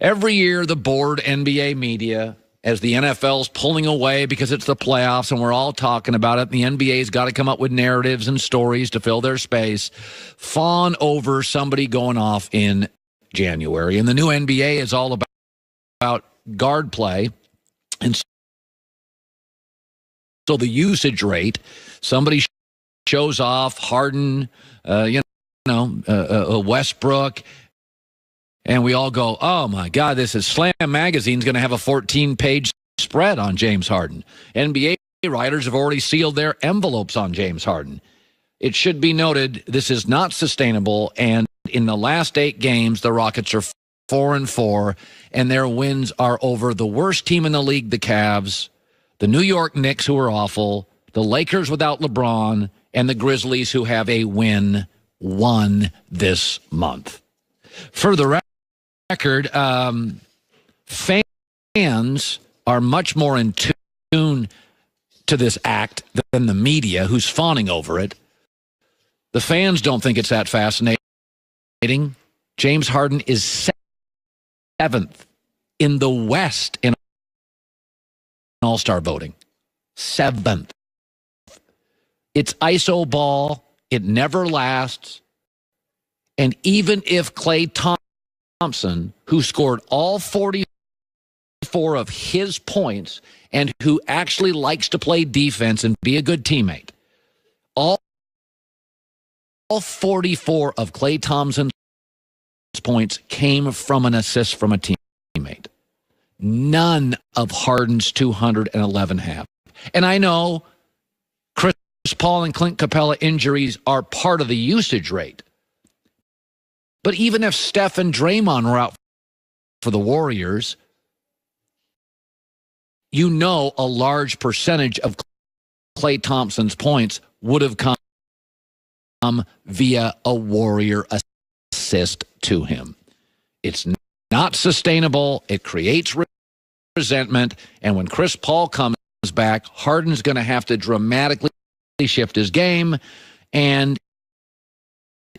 Every year, the bored NBA media, as the NFL's pulling away because it's the playoffs and we're all talking about it, and the NBA's got to come up with narratives and stories to fill their space, fawn over somebody going off in January. And the new NBA is all about guard play. And so the usage rate, somebody shows off Harden, Westbrook, and we all go, oh, my God, this is Slam Magazine's going to have a 14-page spread on James Harden. NBA writers have already sealed their envelopes on James Harden. It should be noted this is not sustainable, and in the last 8 games, the Rockets are 4-4, and their wins are over the worst team in the league, the Cavs, the New York Knicks, who are awful, the Lakers without LeBron, and the Grizzlies, who have a win won this month. For the record, fans are much more in tune to this act than the media, who's fawning over it. The fans don't think it's that fascinating. James Harden is 7th in the West in All-Star voting. 7th. It's iso ball. It never lasts. And even if Klay Thompson, who scored all 44 of his points and who actually likes to play defense and be a good teammate, all 44 of Klay Thompson's points came from an assist from a teammate. None of Harden's 211 have. And I know Chris Paul and Clint Capella injuries are part of the usage rate. But even if Steph and Draymond were out for the Warriors, you know a large percentage of Klay Thompson's points would have come via a Warrior assist to him. It's not sustainable. It creates resentment. And when Chris Paul comes back, Harden's going to have to dramatically shift his game, and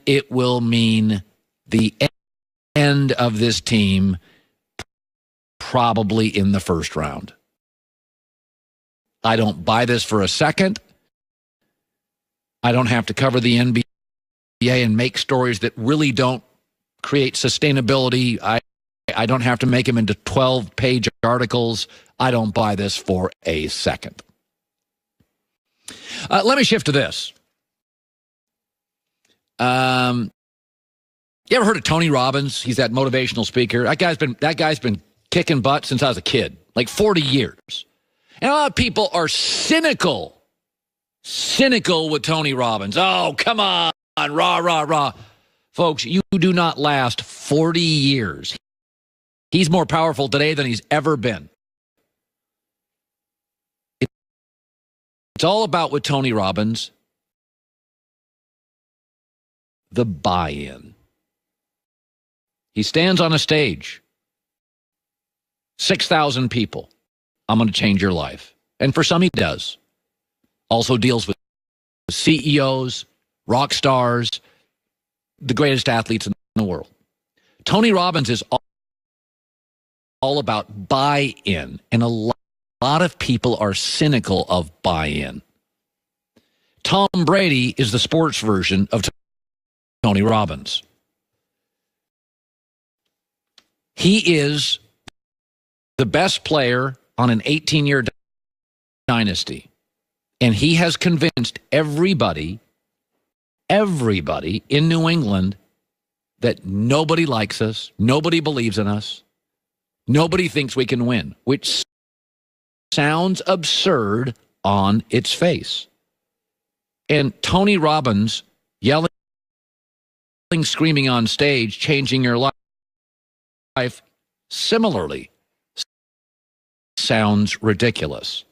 it will mean the end of this team probably in the first round. I don't buy this for a second. I don't have to cover the NBA and make stories that really don't create sustainability. I don't have to make them into 12-page articles. I don't buy this for a second. Let me shift to this. You ever heard of Tony Robbins? He's that motivational speaker. That guy's been kicking butt since I was a kid, like 40 years. And a lot of people are cynical with Tony Robbins. Oh, come on, rah, rah, rah. Folks, you do not last 40 years. He's more powerful today than he's ever been. It's all about, with Tony Robbins, the buy-in. He stands on a stage, 6,000 people. I'm going to change your life. And for some, he does. Also deals with CEOs, rock stars, the greatest athletes in the world. Tony Robbins is all about buy-in, and a lot of people are cynical of buy-in. Tom Brady is the sports version of Tony Robbins. He is the best player on an 18-year dynasty, and he has convinced everybody in New England that nobody likes us, nobody believes in us, nobody thinks we can win, which sounds absurd on its face. And Tony Robbins yelling, screaming on stage, changing your life, similarly sounds ridiculous.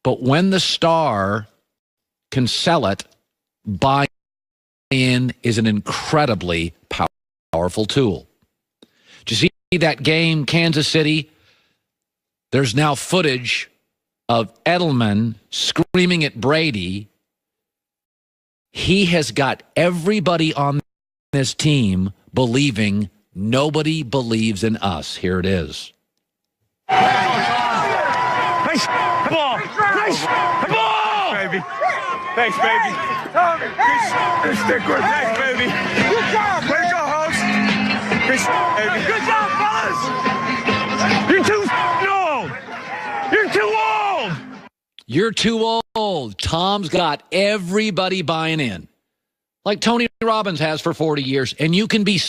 But when the star can sell it, buy-in is an incredibly powerful tool. Did you see that game, Kansas City? There's now footage of Edelman screaming at Brady. He has got everybody on this team believing Nobody believes in us. Here it is. Nice ball. Nice ball. Baby. Thanks, baby. Chris, stick with thanks, baby. Good job. Way to go, host. Chris, baby. Good job, fellas. You're too old. You're too old. You're too old. Tom's got everybody buying in, like Tony Robbins has for 40 years. And you can be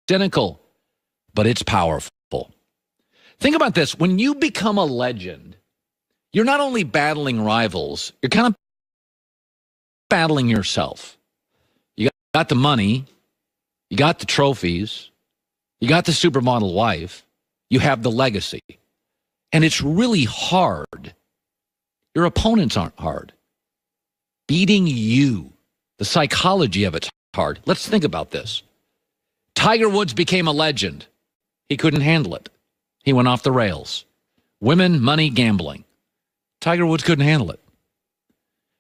cynical, but it's powerful. Think about this. When you become a legend, you're not only battling rivals, you're kind of battling yourself. You got the money, you got the trophies, you got the supermodel wife, you have the legacy. And it's really hard. Your opponents aren't hard. Beating you, the psychology of it's hard. Let's think about this. Tiger Woods became a legend. He couldn't handle it. He went off the rails. Women, money, gambling. Tiger Woods couldn't handle it.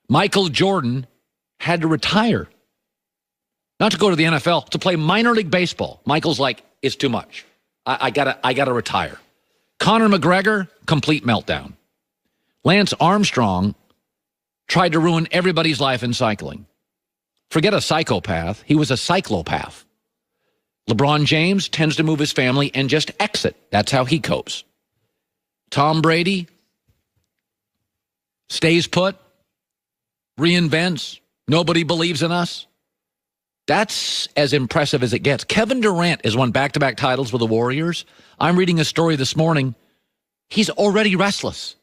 Michael Jordan had to retire. Not to go to the NFL, to play minor league baseball. Michael's like, it's too much. I gotta retire. Conor McGregor, complete meltdown. Lance Armstrong tried to ruin everybody's life in cycling. Forget a psychopath. He was a cyclopath. LeBron James tends to move his family and just exit. That's how he copes. Tom Brady stays put, reinvents. Nobody believes in us. That's as impressive as it gets. Kevin Durant has won back-to-back titles with the Warriors. I'm reading a story this morning. He's already restless.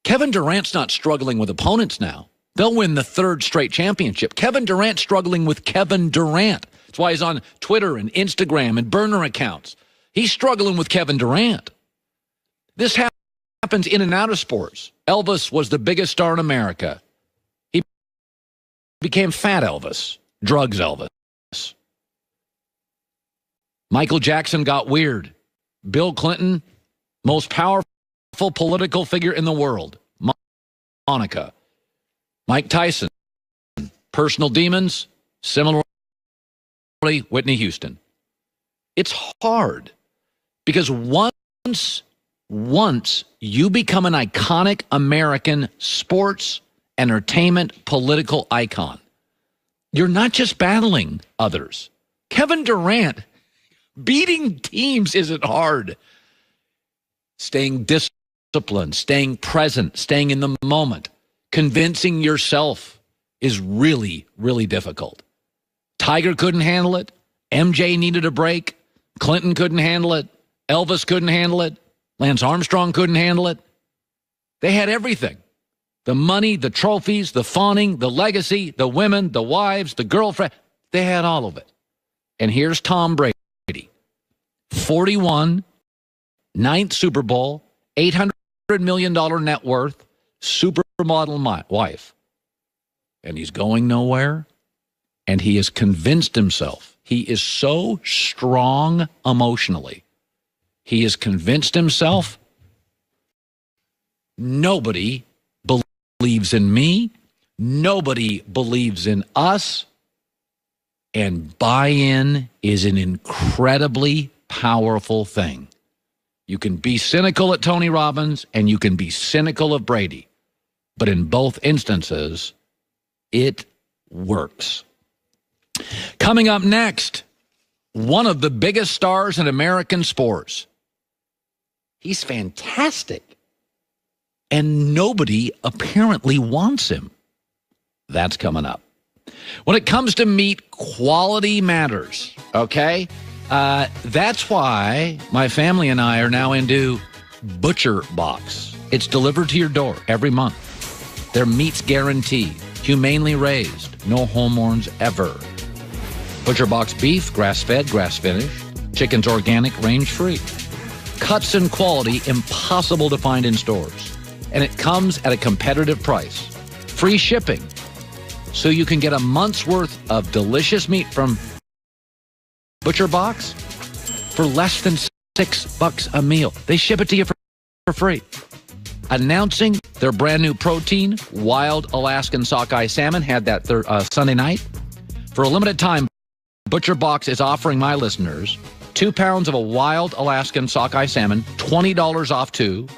Kevin Durant's not struggling with opponents now. They'll win the third straight championship. Kevin Durant's struggling with Kevin Durant. That's why he's on Twitter and Instagram and burner accounts. He's struggling with Kevin Durant. This happens in and out of sports. Elvis was the biggest star in America. He became Fat Elvis, Drugs Elvis. Michael Jackson got weird. Bill Clinton, most powerful political figure in the world. Monica. Mike Tyson, personal demons, similarly Whitney Houston. It's hard because once you become an iconic American sports, entertainment, political icon, you're not just battling others. Kevin Durant, beating teams isn't hard. Staying disciplined, staying present, staying in the moment, convincing yourself is really, really difficult. Tiger couldn't handle it. MJ needed a break. Clinton couldn't handle it. Elvis couldn't handle it. Lance Armstrong couldn't handle it. They had everything. The money, the trophies, the fawning, the legacy, the women, the wives, the girlfriend. They had all of it. And here's Tom Brady. 41, ninth Super Bowl, $800 million net worth, supermodel wife. And he's going nowhere. And he has convinced himself. He is so strong emotionally. He has convinced himself, nobody believes in me. Nobody believes in us. And buy-in is an incredibly powerful thing. You can be cynical at Tony Robbins and you can be cynical of Brady. But in both instances, it works. Coming up next, one of the biggest stars in American sports. He's fantastic. And nobody apparently wants him. That's coming up. When it comes to meat, quality matters, okay? That's why my family and I are now into Butcher Box. It's delivered to your door every month. Their meat's guaranteed, humanely raised, no hormones ever. Butcher Box beef, grass-fed, grass-finished. Chicken's organic, range-free. Cuts and quality impossible to find in stores. And it comes at a competitive price. Free shipping. So you can get a month's worth of delicious meat from Butcher Box for less than $6 a meal. They ship it to you for free. Announcing their brand new protein, wild Alaskan sockeye salmon, had that Sunday night. For a limited time, Butcher Box is offering my listeners 2 pounds of a wild Alaskan sockeye salmon, $20 off two.